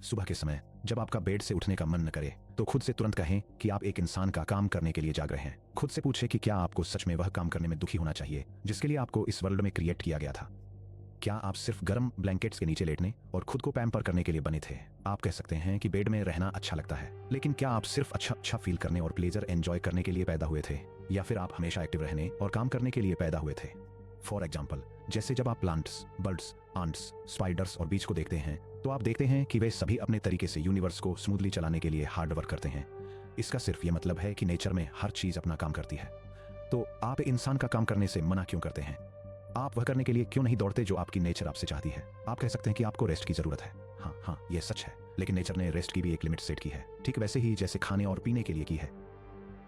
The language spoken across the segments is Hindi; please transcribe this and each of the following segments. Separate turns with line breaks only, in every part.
सुबह के समय जब आपका बेड से उठने का मन न करे तो खुद से तुरंत कहें कि आप एक इंसान का काम करने के लिए जाग रहे हैं। खुद से पूछें कि क्या आपको सच में वह काम करने में दुखी होना चाहिए जिसके लिए आपको इस वर्ल्ड में क्रिएट किया गया था। क्या आप सिर्फ गर्म ब्लैंकेट्स के नीचे लेटने और खुद को पैम्पर करने के लिए बने थे। आप कह सकते हैं कि बेड में रहना अच्छा लगता है, लेकिन क्या आप सिर्फ अच्छा फील करने और प्लेजर एंजॉय करने के लिए पैदा हुए थे, या फिर आप हमेशा एक्टिव रहने और काम करने के लिए पैदा हुए थे। फॉर एग्जाम्पल, जैसे जब आप प्लांट्स, बर्ड्स, आंट्स, स्पाइडर्स और बीच को देखते हैं तो आप देखते हैं कि वे सभी अपने तरीके से यूनिवर्स को स्मूथली चलाने के लिए हार्ड वर्क करते हैं। इसका सिर्फ ये मतलब है कि नेचर में हर चीज अपना काम करती है। तो आप इंसान का काम करने से मना क्यों करते हैं? आप वह करने के लिए क्यों नहीं दौड़ते जो आपकी नेचर आपसे चाहती है? आप कह सकते हैं कि आपको रेस्ट की जरूरत है। हाँ, यह सच है, लेकिन नेचर ने रेस्ट की भी एक लिमिट सेट की है, ठीक वैसे ही जैसे खाने और पीने के लिए की है।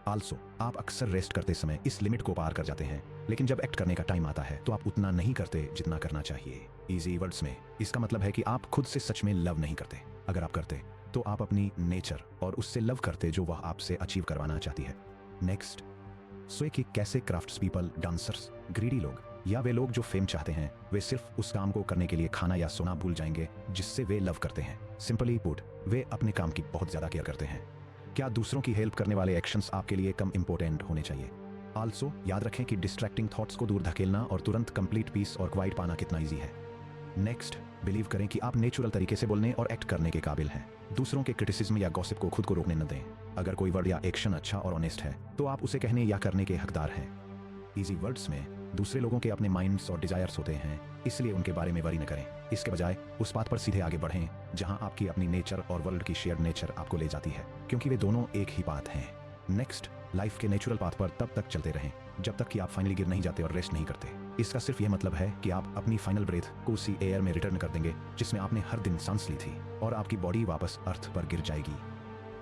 आल्सो आप अक्सर रेस्ट करते समय इस लिमिट को पार कर जाते हैं, लेकिन जब एक्ट करने का टाइम आता है तो आप उतना नहीं करते जितना करना चाहिए। इजी वर्ड्स में इसका मतलब है कि आप खुद से सच में लव नहीं करते। अगर आप करते तो आप अपनी नेचर और उससे लव करते जो वह आपसे अचीव करवाना चाहती है। नेक्स्ट, सोए कि कैसे क्राफ्ट्स पीपल, डांसर्स, ग्रीडी लोग या वे लोग जो फेम चाहते हैं वे सिर्फ उस काम को करने के लिए खाना या सोना भूल जाएंगे जिससे वे लव करते हैं। सिंपली पुट, वे अपने काम की बहुत ज्यादा केयर करते हैं। क्या दूसरों की हेल्प करने वाले एक्शंस आपके लिए कम इंपॉर्टेंट होने चाहिए? आल्सो याद रखें कि डिस्ट्रैक्टिंग थॉट्स को दूर धकेलना और तुरंत कंप्लीट पीस और क्वाइट पाना कितना इजी है। नेक्स्ट, बिलीव करें कि आप नेचुरल तरीके से बोलने और एक्ट करने के काबिल हैं। दूसरों के क्रिटिसिज्म या गॉसिप को खुद को रोकने न दें। अगर कोई वर्ड या एक्शन अच्छा और ऑनेस्ट है तो आप उसे कहने या करने के हकदार हैं। इजी वर्ड्स में, दूसरे लोगों के अपने माइंड्स और डिजायर्स होते हैं, इसलिए उनके बारे में वरी न करें। इसके बजाय उस बात पर सीधे आगे बढ़ें जहां आपकी अपनी नेचर और वर्ल्ड की शेयर्ड नेचर आपको ले जाती है, क्योंकि वे दोनों एक ही बात हैं। नेक्स्ट, लाइफ के नेचुरल पाथ पर तब तक चलते रहें जब तक कि आप फाइनली गिर नहीं जाते और रेस्ट नहीं करते। इसका सिर्फ यह मतलब है कि आप अपनी फाइनल ब्रेथ को उसी एयर में रिटर्न कर देंगे जिसमें आपने हर दिन सांस ली थी, और आपकी बॉडी वापस अर्थ पर गिर जाएगी।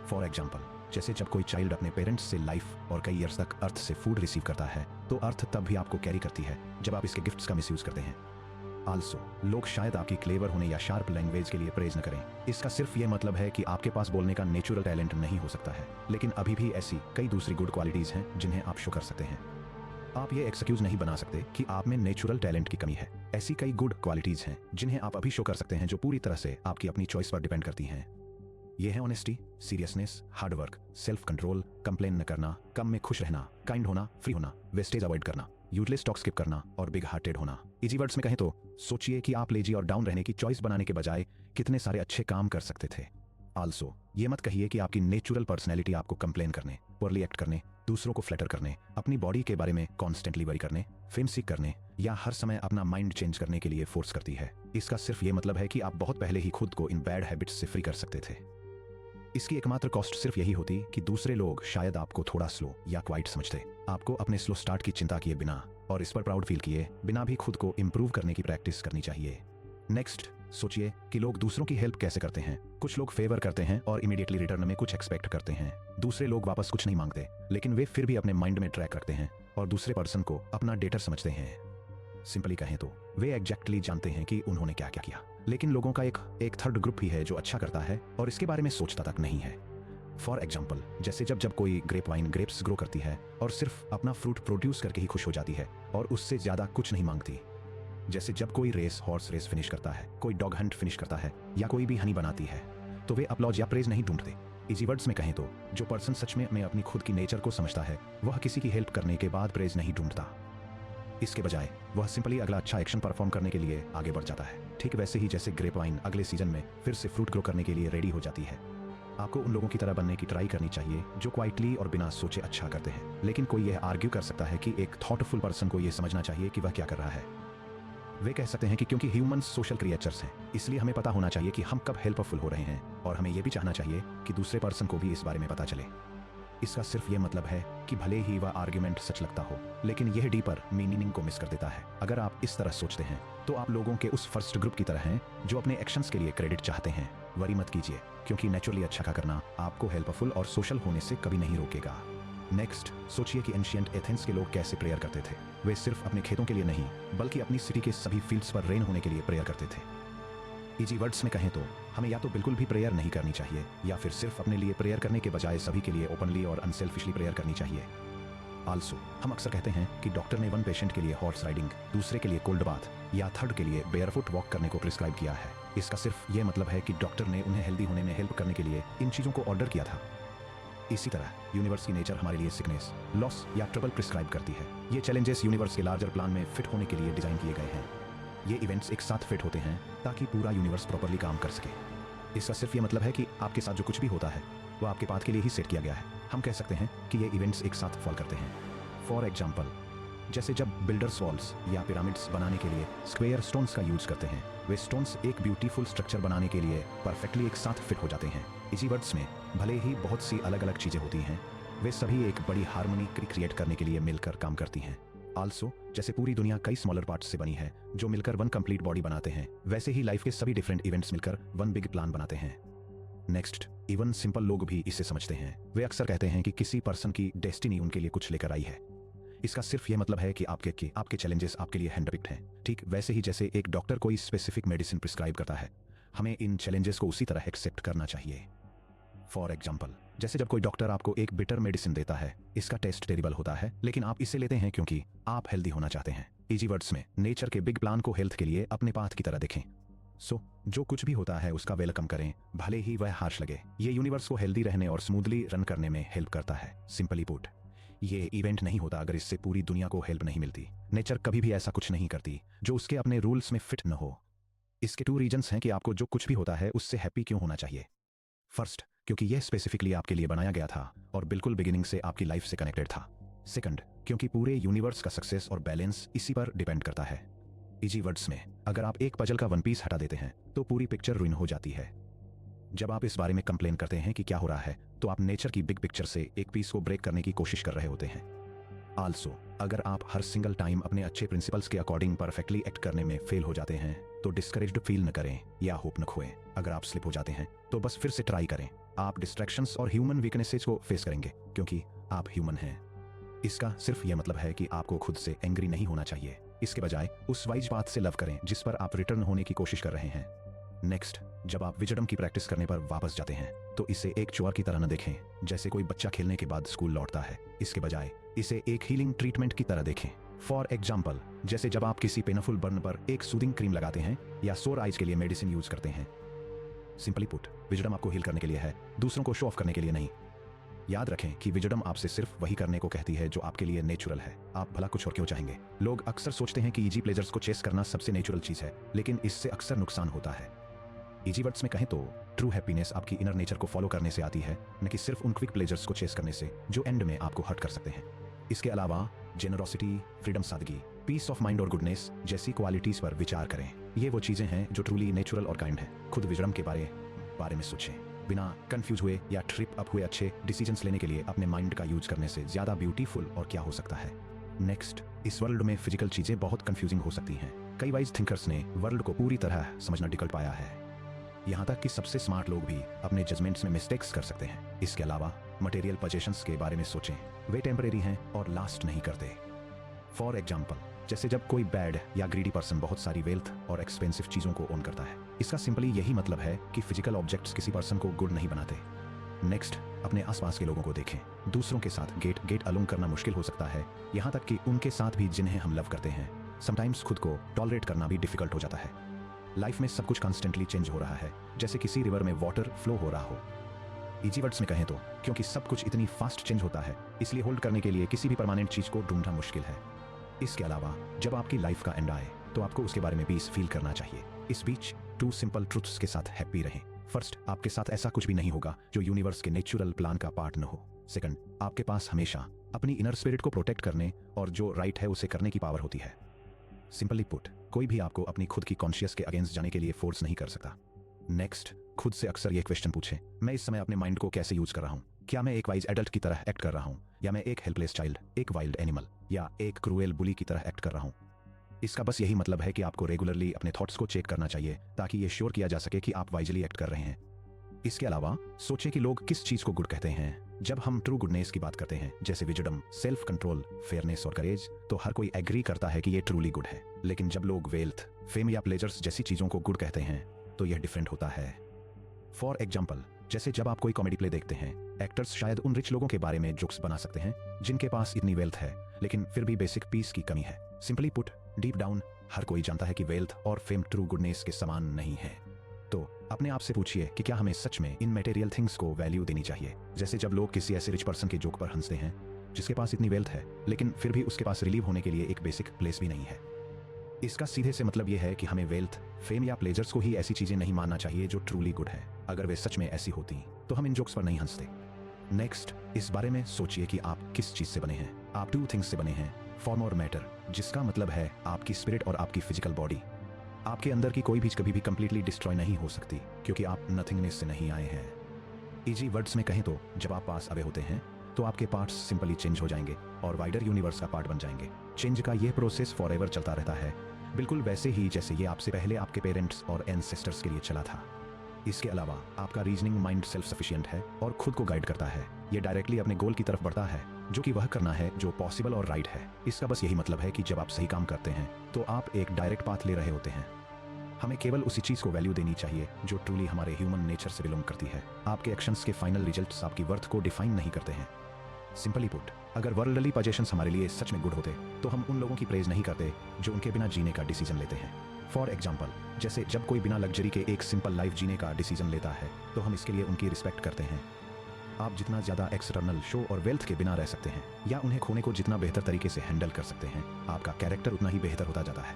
फॉर एग्जाम्पल, जैसे जब कोई चाइल्ड अपने पेरेंट्स से लाइफ और कई ईयर्स तक अर्थ से फूड रिसीव करता है तो अर्थ तब भी आपको कैरी करती है जब आप इसके गिफ्ट्स का मिसयूज करते हैं। आल्सो लोग शायद आपकी क्लेवर होने या शार्प लैंग्वेज के लिए प्रेज न करें। इसका सिर्फ यह मतलब है कि आपके पास बोलने का नेचुरल टैलेंट नहीं हो सकता है, लेकिन अभी भी ऐसी कई दूसरी गुड क्वालिटीज हैं जिन्हें आप शो कर सकते हैं। आप ये एक्सक्यूज नहीं बना सकते कि आप में नेचुरल टैलेंट की कमी है। ऐसी कई गुड क्वालिटीज हैं जिन्हें आप अभी शो कर सकते हैं जो पूरी तरह से आपकी अपनी चॉइस पर डिपेंड करती हैं। ये है honesty, seriousness, hard work, self control, complain न करना, कम में खुश रहना, काइंड होना, फ्री होना, वेस्टेज अवॉइड करना, यूजलेस टॉक स्किप करना और बिग हार्टेड होना। इजी वर्ड्स में कहें तो सोचिए कि आप लेजी और डाउन रहने की चॉइस बनाने के बजाय कितने सारे अच्छे काम कर सकते थे। आल्सो ये मत कहिए कि आपकी नेचुरल पर्सनैलिटी आपको कंप्लेन करने, पोरली एक्ट करने, दूसरों को फ्लैटर करने, अपनी बॉडी के बारे में कॉन्स्टेंटली वरी करने, फेम सीक करने या हर समय अपना माइंड चेंज करने के लिए फोर्स करती है। इसका सिर्फ ये मतलब है कि आप बहुत पहले ही खुद को इन बैड हैबिट्स से फ्री कर सकते थे। इसकी एकमात्र कॉस्ट सिर्फ यही होती कि दूसरे लोग शायद आपको थोड़ा स्लो या क्वाइट समझते। आपको अपने स्लो स्टार्ट की चिंता किए बिना और इस पर प्राउड फील किए बिना भी खुद को इंप्रूव करने की प्रैक्टिस करनी चाहिए। नेक्स्ट, सोचिए कि लोग दूसरों की हेल्प कैसे करते हैं। कुछ लोग फेवर करते हैं और इमीडिएटली रिटर्न में कुछ एक्सपेक्ट करते हैं। दूसरे लोग वापस कुछ नहीं मांगते, लेकिन वे फिर भी अपने माइंड में ट्रैक रखते हैं और दूसरे पर्सन को अपना डेटर समझते हैं। सिंपली कहें तो वे एग्जैक्टली जानते हैं कि उन्होंने क्या क्या किया, लेकिन लोगों का एक थर्ड ग्रुप ही है जो अच्छा करता है और इसके बारे में सोचता तक नहीं है। फॉर एग्जाम्पल, जैसे जब कोई ग्रेप वाइन ग्रेप्स ग्रो करती है और सिर्फ अपना फ्रूट प्रोड्यूस करके ही खुश हो जाती है और उससे ज्यादा कुछ नहीं मांगती। जैसे जब कोई हॉर्स रेस फिनिश करता है, कोई डॉग हंट फिनिश करता है या कोई भी हनी बनाती है तो वे अपलॉज या प्रेज नहीं ढूंढते। इजी वर्ड्स में कहें तो जो पर्सन सच में अपनी खुद की नेचर को समझता है वह किसी की हेल्प करने के बाद प्रेज नहीं ढूंढता। इसके बजाय वह सिंपली अगला अच्छा एक्शन परफॉर्म करने के लिए आगे बढ़ जाता है। ठीक वैसे ही जैसे ग्रेप वाइन अगले सीजन में फिर से फ्रूट ग्रो करने के लिए रेडी हो जाती है। आपको उन लोगों की तरह बनने की ट्राई करनी चाहिए जो क्वाइटली और बिना सोचे अच्छा करते हैं। लेकिन कोई यह आर्ग्यू कर सकता है कि एक थॉटफुल पर्सन को यह समझना चाहिए कि वह क्या कर रहा है। वे कह सकते हैं कि क्योंकि ह्यूमंस सोशल क्रिएचर्स हैं, इसलिए हमें पता होना चाहिए कि हम कब हेल्पफुल हो रहे हैं, और हमें यह भी चाहना चाहिए कि दूसरे पर्सन को भी इस बारे में पता चले। इसका सिर्फ यह मतलब है कि भले ही वह आर्ग्यूमेंट सच लगता हो, लेकिन यह डीपर मीनिंग को मिस कर देता है। अगर आप इस तरह सोचते हैं तो आप लोगों के उस फर्स्ट ग्रुप की तरह हैं जो अपने एक्शंस के लिए क्रेडिट चाहते हैं। वरी मत कीजिए, क्योंकि नेचुरली अच्छा करना आपको हेल्पफुल और सोशल होने से कभी नहीं रोकेगा। नेक्स्ट, सोचिए कि एंशिएंट एथेंस के लोग कैसे प्रेयर करते थे। वे सिर्फ अपने खेतों के लिए नहीं बल्कि अपनी सिटी के सभी फील्ड्स पर रेन होने के लिए प्रेयर करते थे। इजी वर्ड्स में कहें तो हमें या तो बिल्कुल भी प्रेयर नहीं करनी चाहिए या फिर सिर्फ अपने लिए प्रेयर करने के बजाय सभी के लिए ओपनली और अनसेल्फिशली प्रेयर करनी चाहिए। आल्सो हम अक्सर कहते हैं कि डॉक्टर ने 1 पेशेंट के लिए हॉर्स राइडिंग, दूसरे के लिए कोल्ड बाथ या थर्ड के लिए बेयरफुट वॉक करने को प्रिस्क्राइब किया है। इसका सिर्फ ये मतलब है कि डॉक्टर ने उन्हें हेल्दी होने में हेल्प करने के लिए इन चीज़ों को ऑर्डर किया था। इसी तरह यूनिवर्स की नेचर हमारे लिए सिकनेस, लॉस या ट्रबल प्रिस्क्राइब करती है। ये चैलेंजेस यूनिवर्स के लार्जर प्लान में फिट होने के लिए डिजाइन किए गए हैं। ये इवेंट्स एक साथ फिट होते हैं ताकि पूरा यूनिवर्स प्रॉपर्ली काम कर सके। इसका सिर्फ ये मतलब है कि आपके साथ जो कुछ भी होता है वो आपके पाथ के लिए ही सेट किया गया है। हम कह सकते हैं कि ये इवेंट्स एक साथ फॉल करते हैं। फॉर एग्जाम्पल, जैसे जब बिल्डर्स वॉल्स या पिरामिड्स बनाने के लिए स्क्वायर स्टोन्स का यूज करते हैं, वे स्टोन्स एक ब्यूटीफुल स्ट्रक्चर बनाने के लिए परफेक्टली एक साथ फिट हो जाते हैं। इसी वर्ड्स में भले ही बहुत सी अलग अलग चीजें होती हैं, वे सभी एक बड़ी हार्मनी क्रिएट करने के लिए मिलकर काम करती हैं। आल्सो, जैसे पूरी दुनिया कई स्मॉलर पार्ट्स से बनी है जो मिलकर वन कंप्लीट बॉडी बनाते हैं, वैसे ही लाइफ के सभी डिफरेंट इवेंट्स मिलकर वन बिग प्लान बनाते हैं। नेक्स्ट, इवन सिंपल लोग भी इसे समझते हैं। वे अक्सर कहते हैं कि किसी पर्सन की डेस्टिनी उनके लिए कुछ लेकर आई है। इसका सिर्फ यह मतलब है कि आपके चैलेंजेस आपके लिए हैंडपिक्ड हैं। ठीक वैसे ही जैसे एक डॉक्टर कोई स्पेसिफिक मेडिसिन प्रिस्क्राइब करता है, हमें इन चैलेंजेस को उसी तरह एक्सेप्ट करना चाहिए। फॉर एग्जाम्पल, जैसे जब कोई डॉक्टर आपको एक बिटर मेडिसिन देता है, इसका टेस्ट टेरिबल होता है, लेकिन आप इसे लेते हैं क्योंकि आप हेल्दी होना चाहते हैं। इजी वर्ड्स में, नेचर के बिग प्लान को हेल्थ के लिए अपने पाथ की तरह देखें। जो कुछ भी होता है उसका वेलकम करें, भले ही वह हार्श लगे। ये यूनिवर्स को हेल्दी रहने और स्मूथली रन करने में हेल्प करता है। सिंपली पुट, ये इवेंट नहीं होता अगर इससे पूरी दुनिया को हेल्प नहीं मिलती। नेचर कभी भी ऐसा कुछ नहीं करती जो उसके अपने रूल्स में फिट न हो। इसके 2 रीजंस हैं कि आपको जो कुछ भी होता है उससे हैप्पी क्यों होना चाहिए। फर्स्ट, क्योंकि यह स्पेसिफिकली आपके लिए बनाया गया था और बिल्कुल बिगिनिंग से आपकी लाइफ से कनेक्टेड था। सेकंड, क्योंकि पूरे यूनिवर्स का सक्सेस और बैलेंस इसी पर डिपेंड करता है। इजी वर्ड्स में, अगर आप एक पजल का वन पीस हटा देते हैं तो पूरी पिक्चर रुइन हो जाती है। जब आप इस बारे में कंप्लेन करते हैं कि क्या हो रहा है, तो आप नेचर की बिग पिक्चर से एक पीस को ब्रेक करने की कोशिश कर रहे होते हैं। आल्सो, अगर आप हर सिंगल टाइम अपने अच्छे प्रिंसिपल्स के अकॉर्डिंग परफेक्टली एक्ट करने में फेल हो जाते हैं, तो डिस्करेज्ड फील न करें या होप न खोएं। अगर आप स्लिप हो जाते हैं तो बस फिर से ट्राई करें। आप डिस्ट्रैक्शंस और ह्यूमन वीकनेसेस को फेस करेंगे क्योंकि आप ह्यूमन हैं। इसका सिर्फ यह मतलब है कि आपको खुद से एंग्री नहीं होना चाहिए। इसके बजाय उस वाइज पाथ से लव करें जिस पर आप रिटर्न होने की कोशिश कर रहे हैं। नेक्स्ट, जब आप विजडम की प्रैक्टिस करने पर वापस जाते हैं तो इसे एक चोर की तरह न देखें, जैसे कोई बच्चा खेलने के बाद स्कूल लौटता है। इसके बजाय इसे एक हीलिंग ट्रीटमेंट की तरह देखें। फॉर एग्जाम्पल, जैसे जब आप किसी पेनफुल बर्न पर एक सूदिंग क्रीम लगाते हैं या सोर आइज के लिए मेडिसिन यूज करते हैं। सिंपली पुट, विजडम आपको हील करने के लिए है, दूसरों को शो ऑफ करने के लिए नहीं। याद रखें कि विजडम आपसे सिर्फ वही करने को कहती है जो आपके लिए नेचुरल है। आप भला कुछ और क्यों चाहेंगे? लोग अक्सर सोचते हैं कि इजी प्लेजर्स को चेस करना सबसे नेचुरल चीज है, लेकिन इससे अक्सर नुकसान होता है। इजी वर्ड्स में कहें तो ट्रू हैप्पीनेस आपकी इनर नेचर को फॉलो करने से आती है, न कि सिर्फ उन क्विक प्लेजर्स को चेस करने से जो एंड में आपको हर्ट कर सकते हैं। इसके अलावा जेनरोसिटी, फ्रीडम, सादगी, पीस ऑफ माइंड और गुडनेस जैसी क्वालिटीज पर विचार करें। ये वो चीजें हैं जो ट्रूली नेचुरल और काइंड है। खुद विजडम के बारे में सोचें, बिना कंफ्यूज हुए या ट्रिप अप हुए। अच्छे डिसीजंस लेने के लिए अपने माइंड का यूज करने से ज्यादा ब्यूटीफुल और क्या हो सकता है। नेक्स्ट, इस वर्ल्ड में फिजिकल चीजें बहुत कंफ्यूजिंग हो सकती हैं। कई वाइज थिंकर्स ने वर्ल्ड को पूरी तरह समझना डिफिकल्ट पाया है। यहाँ तक कि सबसे स्मार्ट लोग भी अपने जजमेंट्स में मिस्टेक्स कर सकते हैं। इसके अलावा मटेरियल पोजेशंस के बारे में सोचें, वे टेम्परेरी हैं और लास्ट नहीं करते। फॉर एग्जाम्पल, जैसे जब कोई बैड या ग्रीडी पर्सन बहुत सारी वेल्थ और एक्सपेंसिव चीजों को ओन करता है, इसका सिंपली यही मतलब है कि फिजिकल ऑब्जेक्ट्स किसी पर्सन को गुड नहीं बनाते। नेक्स्ट, अपने आसपास के लोगों को देखें। दूसरों के साथ गेट अलोंग करना मुश्किल हो सकता है, यहाँ तक कि उनके साथ भी जिन्हें हम लव करते हैं। समटाइम्स खुद को टॉलरेट करना भी डिफिकल्ट हो जाता है। लाइफ में सब कुछ कॉन्स्टेंटली चेंज हो रहा है, जैसे किसी रिवर में वाटर फ्लो हो रहा हो। इजी वर्ड्स में कहें तो क्योंकि सब कुछ इतनी फास्ट चेंज होता है, इसलिए होल्ड करने के लिए किसी भी परमानेंट चीज को ढूंढना मुश्किल है। इसके अलावा जब आपकी लाइफ का एंड आए तो आपको उसके बारे में पीस फील करना चाहिए। इस बीच 2 सिंपल ट्रुथ्स के साथ हैप्पी रहें। फर्स्ट, आपके साथ ऐसा कुछ भी नहीं होगा जो यूनिवर्स के नेचुरल प्लान का पार्ट न हो। सेकंड, आपके पास हमेशा अपनी इनर स्पिरिट को प्रोटेक्ट करने और जो राइट है उसे करने की पावर होती है। सिंपली पुट, कोई भी आपको अपनी खुद की कॉन्शियस के अगेंस्ट जाने के लिए फोर्स नहीं कर सकता। नेक्स्ट, खुद से अक्सर ये क्वेश्चन पूछें, मैं इस समय अपने माइंड को कैसे यूज कर रहा हूँ? क्या मैं एक वाइज एडल्ट की तरह एक्ट कर रहा हूँ, या मैं एक हेल्पलेस चाइल्ड, एक वाइल्ड एनिमल या एक क्रूएल बुली की तरह एक्ट कर रहा हूँ? इसका बस यही मतलब है कि आपको रेगुलरली अपने थॉट्स को चेक करना चाहिए ताकि ये श्योर किया जा सके कि आप वाइजली एक्ट कर रहे हैं। इसके अलावा सोचें कि लोग किस चीज को गुड कहते हैं। जब हम ट्रू गुडनेस की बात करते हैं, जैसे विजडम, सेल्फ कंट्रोल, फेयरनेस और करेज, तो हर कोई एग्री करता है कि ये ट्रूली गुड है। लेकिन जब लोग वेल्थ, फेम या प्लेजर्स जैसी चीजों को गुड कहते हैं तो यह डिफरेंट होता है। फॉर एग्जाम्पल, जैसे जब आप कोई कॉमेडी प्ले देखते हैं, एक्टर्स शायद उन रिच लोगों के बारे में जोक्स बना सकते हैं जिनके पास इतनी वेल्थ है लेकिन फिर भी बेसिक पीस की कमी है। सिंपली पुट, डीप डाउन हर कोई जानता है कि वेल्थ और फेम ट्रू गुडनेस के समान नहीं है। अपने आप से पूछिए कि क्या हमें सच में इन मटेरियल थिंग्स को वैल्यू देनी चाहिए। जैसे जब लोग किसी ऐसे रिच पर्सन के जोक पर हंसते हैं जिसके पास इतनी वेल्थ है लेकिन फिर भी उसके पास रिलीव होने के लिए एक बेसिक प्लेस भी नहीं है। इसका सीधे से मतलब यह है कि हमें वेल्थ, फेम या प्लेजर्स को ही ऐसी चीजें नहीं मानना चाहिए जो ट्रूली गुड है। अगर वे सच में ऐसी होती तो हम इन जोक्स पर नहीं हंसते। नेक्स्ट, इस बारे में सोचिए कि आप किस चीज से बने हैं। आप टू थिंग्स से बने हैं, फॉर्म और मैटर, जिसका मतलब है आपकी स्पिरिट और आपकी फिजिकल बॉडी। आपके अंदर की कोई भी कभी भी कंप्लीटली डिस्ट्रॉय नहीं हो सकती क्योंकि आप नथिंगनेस से नहीं आए हैं। इजी वर्ड्स में कहें तो जब आप पास अवे होते हैं तो आपके पार्ट्स सिंपली चेंज हो जाएंगे और वाइडर यूनिवर्स का पार्ट बन जाएंगे। चेंज का यह प्रोसेस फॉरएवर चलता रहता है, बिल्कुल वैसे ही जैसे ये आपसे पहले आपके पेरेंट्स और एंसेस्टर्स के लिए चला था। इसके अलावा आपका रीजनिंग माइंड सेल्फ सफिशिएंट है और खुद को गाइड करता है। ये डायरेक्टली अपने गोल की तरफ बढ़ता है जो कि वह करना है जो पॉसिबल और राइट है। इसका बस यही मतलब है कि जब आप सही काम करते हैं तो आप एक डायरेक्ट पाथ ले रहे होते हैं। हमें केवल उसी चीज को वैल्यू देनी चाहिए जो ट्रूली हमारे ह्यूमन नेचर से बिलोंग करती है। आपके एक्शंस के फाइनल रिजल्ट्स आपकी वर्थ को डिफाइन नहीं करते हैं। सिंपली पुट, अगर वर्ल्डली पोजेशंस हमारे लिए सच में गुड होते तो हम उन लोगों की प्रेज नहीं करते जो उनके बिना जीने का डिसीजन लेते हैं। फॉर एग्जाम्पल, जैसे जब कोई बिना लग्जरी के एक सिंपल लाइफ जीने का डिसीजन लेता है तो हम इसके लिए उनकी रिस्पेक्ट करते हैं। आप जितना ज़्यादा एक्सटर्नल शो और वेल्थ के बिना रह सकते हैं या उन्हें खोने को जितना बेहतर तरीके से हैंडल कर सकते हैं, आपका कैरेक्टर उतना ही बेहतर होता जाता है।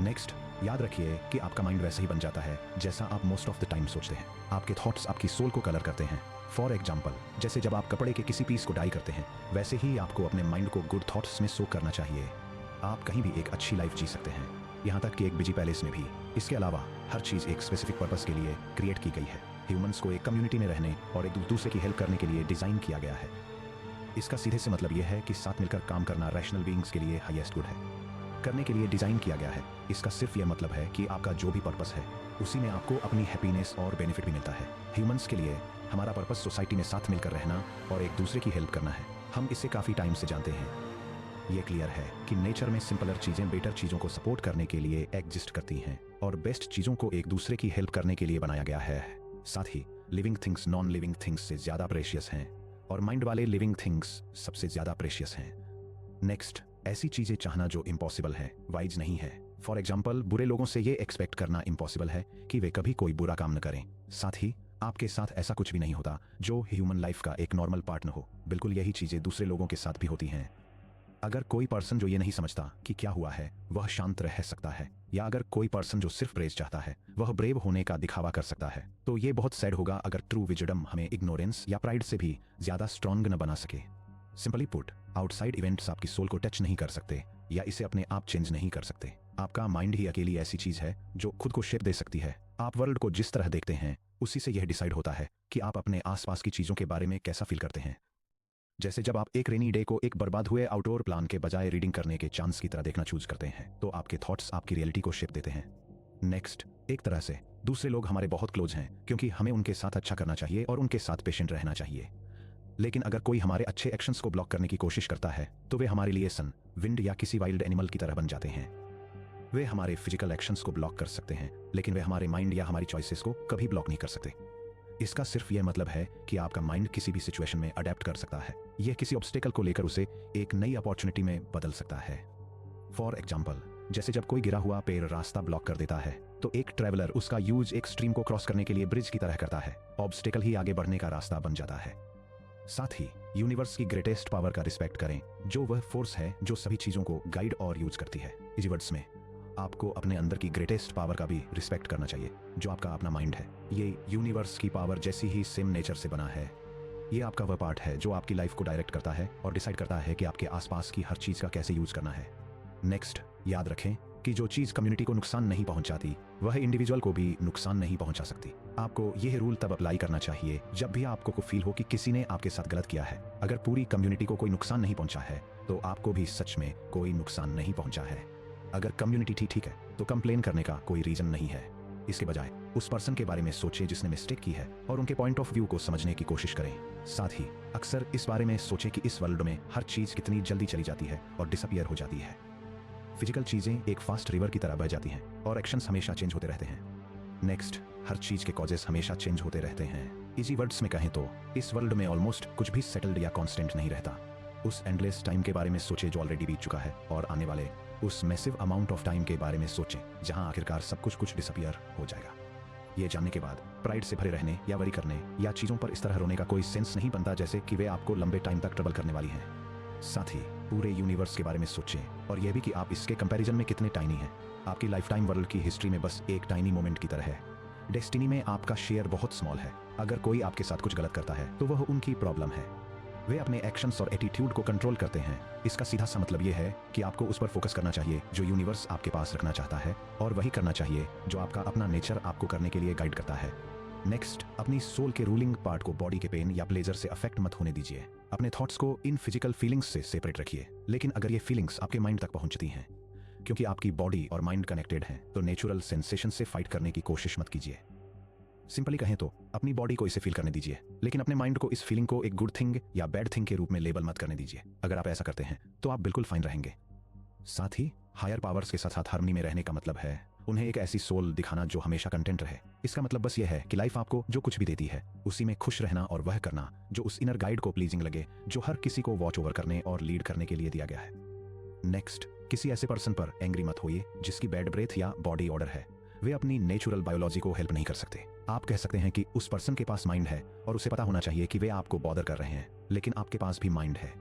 नेक्स्ट, याद रखिए कि आपका माइंड वैसे ही बन जाता है जैसा आप मोस्ट ऑफ द टाइम सोचते हैं। आपके थॉट्स आपकी सोल को कलर करते हैं। फॉर एग्जाम्पल, जैसे जब आप कपड़े के किसी पीस को डाई करते हैं वैसे ही आपको अपने माइंड को गुड थॉट्स में सोक करना चाहिए। आप कहीं भी एक अच्छी लाइफ जी सकते हैं, यहाँ तक कि एक बिजी पैलेस में भी। इसके अलावा हर चीज़ एक स्पेसिफिक पर्पस के लिए क्रिएट की गई है। ह्यूमंस को एक कम्युनिटी में रहने और एक दूसरे की हेल्प करने के लिए डिज़ाइन किया गया है। इसका सीधे से मतलब यह है कि साथ मिलकर काम करना रैशनल बीइंग्स के लिए हाईएस्ट गुड है, करने के लिए डिज़ाइन किया गया है। इसका सिर्फ यह मतलब है कि आपका जो भी पर्पस है उसी में आपको अपनी हैप्पीनेस और बेनिफिट भी मिलता है। ह्यूमंस के लिए हमारा पर्पस सोसाइटी में साथ मिलकर रहना और एक दूसरे की हेल्प करना है। हम इसे काफ़ी टाइम से जानते हैं। ये क्लियर है कि नेचर में सिंपलर चीज़ें बेटर चीज़ों को सपोर्ट करने के लिए एग्जिस्ट करती हैं और बेस्ट चीज़ों को एक दूसरे की हेल्प करने के लिए बनाया गया है। साथ ही living things non living things से ज़्यादा प्रेशियस हैं और माइंड वाले लिविंग थिंग्स सबसे ज़्यादा प्रेशियस हैं। नेक्स्ट, ऐसी चीज़ें चाहना जो इम्पॉसिबल है वाइज नहीं है। फॉर एग्जाम्पल, बुरे लोगों से ये एक्सपेक्ट करना इम्पॉसिबल है कि वे कभी कोई बुरा काम न करें। साथ ही आपके साथ ऐसा कुछ भी नहीं होता जो ह्यूमन लाइफ का एक नॉर्मल पार्ट न हो। बिल्कुल यही चीज़ें दूसरे लोगों के साथ भी होती हैं। अगर कोई पर्सन जो ये नहीं समझता कि क्या हुआ है वह शांत रह सकता है, या अगर कोई पर्सन जो सिर्फ प्रेज चाहता है वह ब्रेव होने का दिखावा कर सकता है, तो ये बहुत सैड होगा अगर ट्रू विजडम हमें इग्नोरेंस या प्राइड से भी ज़्यादा स्ट्रॉन्ग न बना सके। सिंपली पुट, आउटसाइड इवेंट्स आपकी सोल को टच नहीं कर सकते या इसे अपने आप चेंज नहीं कर सकते। आपका माइंड ही अकेली ऐसी चीज़ है जो खुद को शेप दे सकती है। आप वर्ल्ड को जिस तरह देखते हैं उसी से यह डिसाइड होता है कि आप अपने आसपास की चीज़ों के बारे में कैसा फील करते हैं। जैसे जब आप एक रेनी डे को एक बर्बाद हुए आउटडोर प्लान के बजाय रीडिंग करने के चांस की तरह देखना चूज करते हैं, तो आपके थॉट्स आपकी रियलिटी को शेप देते हैं। नेक्स्ट, एक तरह से दूसरे लोग हमारे बहुत क्लोज हैं क्योंकि हमें उनके साथ अच्छा करना चाहिए और उनके साथ पेशेंट रहना चाहिए। लेकिन अगर कोई हमारे अच्छे एक्शंस को ब्लॉक करने की कोशिश करता है तो वे हमारे लिए सन, विंड या किसी वाइल्ड एनिमल की तरह बन जाते हैं। वे हमारे फिजिकल एक्शंस को ब्लॉक कर सकते हैं लेकिन वे हमारे माइंड या हमारी चॉइसेस को कभी ब्लॉक नहीं कर सकते। इसका सिर्फ यह मतलब है कि आपका माइंड किसी भी सिचुएशन में अडेप्ट कर सकता है। यह किसी ऑब्स्टेकल को लेकर उसे एक नई अपॉर्चुनिटी में बदल सकता है। फॉर एग्जाम्पल, जैसे जब कोई गिरा हुआ पेड़ रास्ता ब्लॉक कर देता है तो एक ट्रैवलर उसका यूज एक स्ट्रीम को क्रॉस करने के लिए ब्रिज की तरह करता है। ऑब्स्टेकल ही आगे बढ़ने का रास्ता बन जाता है। साथ ही यूनिवर्स की ग्रेटेस्ट पावर का रिस्पेक्ट करें, जो वह फोर्स है जो सभी चीजों को गाइड और यूज करती है। इसी वर्ड्स में आपको अपने अंदर की ग्रेटेस्ट पावर का भी रिस्पेक्ट करना चाहिए, जो आपका अपना माइंड है। ये यूनिवर्स की पावर जैसी ही सेम नेचर से बना है। ये आपका वह पार्ट है जो आपकी लाइफ को डायरेक्ट करता है और डिसाइड करता है कि आपके आसपास की हर चीज का कैसे यूज करना है। नेक्स्ट, याद रखें कि जो चीज कम्युनिटी को नुकसान नहीं पहुंचाती वह इंडिविजुअल को भी नुकसान नहीं पहुंचा सकती। आपको यह रूल तब अप्लाई करना चाहिए जब भी आपको को फील हो कि किसी ने आपके साथ गलत किया है। अगर पूरी कम्युनिटी को कोई नुकसान नहीं पहुंचा है तो आपको भी सच में कोई नुकसान नहीं पहुंचा है। अगर कम्युनिटी ठीक है तो कंप्लेन करने का कोई रीजन नहीं है। इसके बजाय उस पर्सन के बारे में सोचें जिसने मिस्टेक की है और उनके पॉइंट ऑफ व्यू को समझने की कोशिश करें। साथ ही अक्सर इस बारे में सोचें कि इस वर्ल्ड में हर चीज कितनी जल्दी चली जाती है और डिसअपियर हो जाती है। फिजिकल चीजें एक फास्ट रिवर की तरह बह जाती हैं और एक्शंस हमेशा चेंज होते रहते हैं। नेक्स्ट, हर चीज के कॉजेस हमेशा चेंज होते रहते हैं। इजी वर्ड्स में कहें तो इस वर्ल्ड में ऑलमोस्ट कुछ भी सेटल्ड या कांस्टेंट नहीं रहता। उस एंडलेस टाइम के बारे में सोचें जो ऑलरेडी बीत चुका है और आने वाले उस मैसिव अमाउंट ऑफ टाइम के बारे में सोचें जहां आखिरकार सब कुछ डिसअपियर हो जाएगा। ये जानने के बाद प्राइड से भरे रहने या वरी करने या चीज़ों पर इस तरह रोने का कोई सेंस नहीं बनता जैसे कि वे आपको लंबे टाइम तक ट्रबल करने वाली हैं। साथ ही पूरे यूनिवर्स के बारे में सोचें और यह भी कि आप इसके कंपैरिजन में कितने टाइनी हैं। आपकी लाइफ टाइम वर्ल्ड की हिस्ट्री में बस एक टाइनी मोमेंट की तरह है। डेस्टिनी में आपका शेयर बहुत स्मॉल है। अगर कोई आपके साथ कुछ गलत करता है तो वह उनकी प्रॉब्लम है। वे अपने एक्शंस और एटीट्यूड को कंट्रोल करते हैं। इसका सीधा सा मतलब यह है कि आपको उस पर फोकस करना चाहिए जो यूनिवर्स आपके पास रखना चाहता है, और वही करना चाहिए जो आपका अपना नेचर आपको करने के लिए गाइड करता है। नेक्स्ट, अपनी सोल के रूलिंग पार्ट को बॉडी के पेन या प्लेजर से अफेक्ट मत होने दीजिए। अपने थॉट्स को इन फिजिकल फीलिंग्स से सेपरेट रखिए। लेकिन अगर ये फीलिंग्स आपके माइंड तक पहुंचती हैं, क्योंकि आपकी बॉडी और माइंड कनेक्टेड हैं, तो नेचुरल सेंसेशन से फाइट करने की कोशिश मत कीजिए। सिंपली कहें तो अपनी बॉडी को इसे फील करने दीजिए, लेकिन अपने माइंड को इस फीलिंग को एक गुड थिंग या बैड थिंग के रूप में लेबल मत करने दीजिए। अगर आप ऐसा करते हैं तो आप बिल्कुल फाइन रहेंगे। साथ ही हायर पावर्स के साथ हार्मनी में रहने का मतलब है उन्हें एक ऐसी सोल दिखाना जो हमेशा कंटेंट रहे। इसका मतलब बस यह है कि लाइफ आपको जो कुछ भी देती है उसी में खुश रहना और वह करना जो उस इनर गाइड को प्लीजिंग लगे, जो हर किसी को वॉच ओवर करने और लीड करने के लिए दिया गया है। नेक्स्ट, किसी ऐसे पर्सन पर एंग्री मत होइए जिसकी बैड ब्रेथ या बॉडी ऑर्डर है। वे अपनी नेचुरल बायोलॉजी को हेल्प नहीं कर सकते। आप कह सकते हैं कि उस पर्सन के पास माइंड है और उसे पता होना चाहिए कि वे आपको बॉदर कर रहे हैं, लेकिन आपके पास भी माइंड है।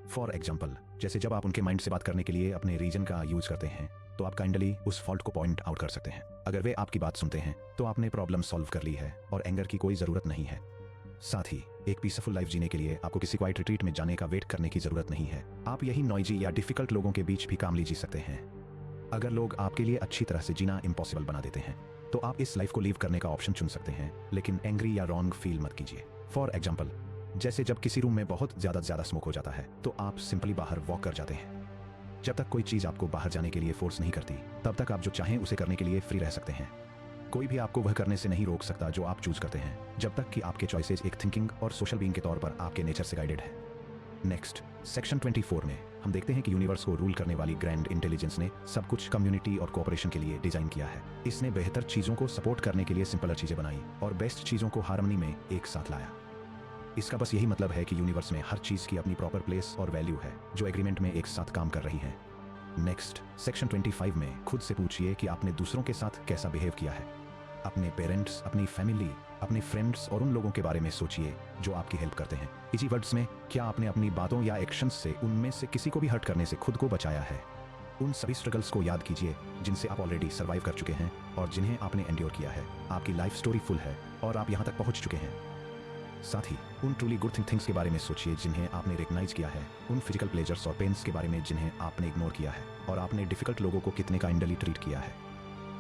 फॉर एग्जाम्पल, जैसे जब आप उनके माइंड से बात करने के लिए अपने रीजन का यूज करते हैं तो आप काइंडली उस फॉल्ट को पॉइंट आउट कर सकते हैं। अगर वे आपकी बात सुनते हैं तो आपने प्रॉब्लम सॉल्व कर ली है और एंगर की कोई जरूरत नहीं है। साथ ही एक पीसफुल लाइफ जीने के लिए आपको किसी क्वाइट रिट्रीट में जाने का वेट करने की जरूरत नहीं है। आप यही नॉइजी या डिफिकल्ट लोगों के बीच भी कामली जी सकते हैं। अगर लोग आपके लिए अच्छी तरह से जीना इम्पॉसिबल बना देते हैं तो आप इस लाइफ को लीव करने का ऑप्शन चुन सकते हैं, लेकिन एंग्री या रॉन्ग फील मत कीजिए। फॉर एग्जाम्पल, जैसे जब किसी रूम में बहुत ज्यादा स्मोक हो जाता है तो आप सिंपली बाहर वॉक कर जाते हैं। जब तक कोई चीज आपको बाहर जाने के लिए फोर्स नहीं करती तब तक आप जो चाहें उसे करने के लिए फ्री रह सकते हैं। कोई भी आपको वह करने से नहीं रोक सकता जो आप चूज करते हैं, जब तक कि आपके चॉइसेस एक थिंकिंग और सोशल बीइंग के तौर पर आपके नेचर से गाइडेड है। नेक्स्ट, सेक्शन 24 में हम देखते हैं कि यूनिवर्स को रूल करने वाली ग्रैंड इंटेलिजेंस ने सब कुछ कम्युनिटी और कोऑपरेशन के लिए डिजाइन किया है। इसने बेहतर चीजों को सपोर्ट करने के लिए सिंपलर चीजें बनाई और बेस्ट चीजों को हार्मनी में एक साथ लाया। इसका बस यही मतलब है कि यूनिवर्स में हर चीज की अपनी प्रॉपर प्लेस और वैल्यू है जो एग्रीमेंट में एक साथ काम कर रही है। नेक्स्ट, सेक्शन 25 में खुद से पूछिए कि आपने दूसरों के साथ कैसा बिहेव किया है। अपने पेरेंट्स, अपनी फैमिली, अपने फ्रेंड्स और उन लोगों के बारे में सोचिए जो आपकी हेल्प करते हैं। इसी वर्ड्स में, क्या आपने अपनी बातों या एक्शंस से उनमें से किसी को भी हर्ट करने से खुद को बचाया है? उन सभी स्ट्रगल्स को याद कीजिए जिनसे आप ऑलरेडी सर्वाइव कर चुके हैं और जिन्हें आपने एंड्योर किया है। आपकी लाइफ स्टोरी फुल है और आप यहाँ तक पहुँच चुके हैं। साथ ही उन ट्रूली गुड थिंग्स के बारे में सोचिए जिन्हें आपने रिकग्नाइज किया है, उन फिजिकल प्लेजर्स और पेन्स के बारे में जिन्हें आपने इग्नोर किया है, और आपने डिफिकल्ट लोगों को कितने काइंडली ट्रीट किया है।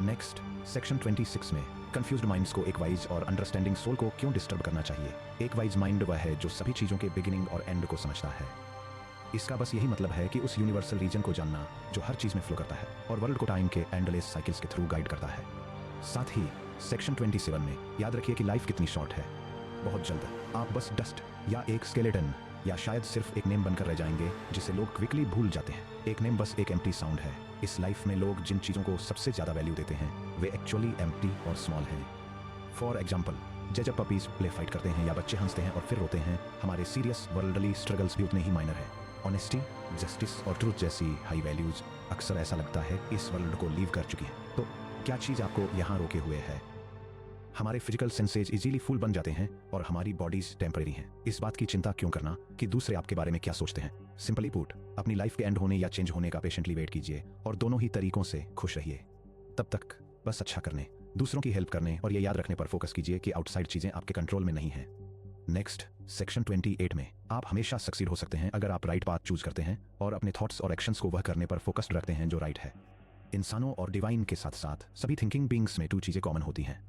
नेक्स्ट, सेक्शन 26 में कंफ्यूज्ड माइंड्स को एक वाइज और अंडरस्टैंडिंग सोल को क्यों डिस्टर्ब करना चाहिए। एक वाइज माइंड वह है जो सभी चीज़ों के बिगिनिंग और एंड को समझता है। इसका बस यही मतलब है कि उस यूनिवर्सल रीजन को जानना जो हर चीज़ में फ्लो करता है और वर्ल्ड को टाइम के एंडलेस साइकिल्स के थ्रू गाइड करता है। साथ ही सेक्शन 27 में याद रखिए कि लाइफ कितनी शॉर्ट है। बहुत जल्द आप बस डस्ट या एक स्केलेटन या शायद सिर्फ एक नेम बनकर रह जाएंगे जिसे लोग क्विकली भूल जाते हैं। एक नेम बस एक एम्प्टी साउंड है। इस लाइफ में लोग जिन चीज़ों को सबसे ज़्यादा वैल्यू देते हैं वे एक्चुअली एम्प्टी और स्मॉल हैं। फॉर एग्जाम्पल, जब पपीज प्ले फाइट करते हैं या बच्चे हंसते हैं और फिर रोते हैं, हमारे सीरियस वर्ल्डली स्ट्रगल्स भी उतने ही माइनर हैं। ऑनेस्टी, जस्टिस और ट्रूथ जैसी हाई वैल्यूज अक्सर ऐसा लगता है इस वर्ल्ड को लीव कर चुकी है। तो क्या चीज़ आपको यहाँ रोके हुए है? हमारे फिजिकल सेंसेज इजीली फुल बन जाते हैं और हमारी बॉडीज टेम्परेरी हैं। इस बात की चिंता क्यों करना कि दूसरे आपके बारे में क्या सोचते हैं। सिंपली पुट, अपनी लाइफ के एंड होने या चेंज होने का पेशेंटली वेट कीजिए और दोनों ही तरीकों से खुश रहिए। तब तक बस अच्छा करने, दूसरों की हेल्प करने और ये याद रखने पर फोकस कीजिए कि आउटसाइड चीजें आपके कंट्रोल में नहीं है। नेक्स्ट, सेक्शन 28 में आप हमेशा सक्सीड हो सकते हैं अगर आप राइट पाथ चूज करते हैं और अपने थॉट्स और एक्शंस को वह करने पर फोकस्ड रखते हैं जो राइट है। इंसानों और डिवाइन के साथ साथ सभी थिंकिंग बीइंग्स में 2 चीजें कॉमन होती हैं।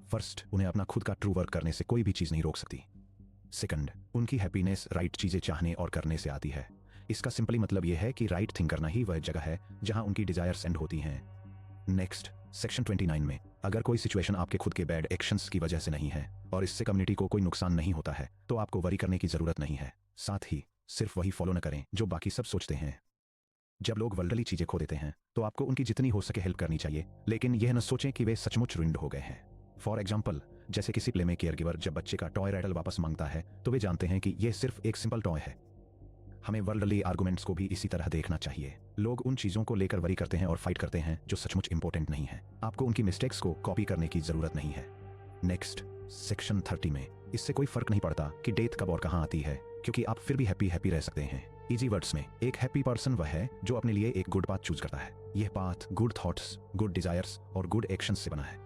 फर्स्ट, उन्हें अपना खुद का ट्रू वर्क करने से कोई भी चीज नहीं रोक सकती। सेकंड, उनकी हैप्पीनेस राइट चीजें चाहने और करने से आती है। इसका सिंपली मतलब यह है कि राइट थिंक करना ही वह जगह है जहां उनकी डिजायर्स एंड होती हैं। नेक्स्ट, सेक्शन 29 में अगर कोई सिचुएशन आपके खुद के बैड एक्शंस की वजह से नहीं है और इससे कम्युनिटी को कोई नुकसान नहीं होता है तो आपको वरी करने की जरूरत नहीं है। साथ ही सिर्फ वही फॉलो न करें जो बाकी सब सोचते हैं। जब लोग वर्ल्डली चीजें खो देते हैं तो आपको उनकी जितनी हो सके हेल्प करनी चाहिए, लेकिन यह न सोचें कि वे सचमुच रुइंड हो गए हैं। फॉर एग्जाम्पल, जैसे किसी प्ले में केयर गिवर जब बच्चे का टॉय रैडल वापस मांगता है तो वे जानते हैं कि यह सिर्फ एक सिंपल टॉय है। हमें वर्ल्डली आर्गुमेंट्स को भी इसी तरह देखना चाहिए। लोग उन चीजों को लेकर वरी करते हैं और फाइट करते हैं जो सचमुच इंपॉर्टेंट नहीं है। आपको उनकी मिस्टेक्स को कॉपी करने की जरूरत नहीं है। नेक्स्ट सेक्शन 30 में इससे कोई फर्क नहीं पड़ता कि डेथ कब और कहां आती है, क्योंकि आप फिर भी हैप्पी रह सकते हैं। इजी वर्ड्स में एक हैप्पी पर्सन वह है जो अपने लिए एक गुड पाथ चूज करता है। यह path good thoughts, good desires और गुड एक्शंस से बना है।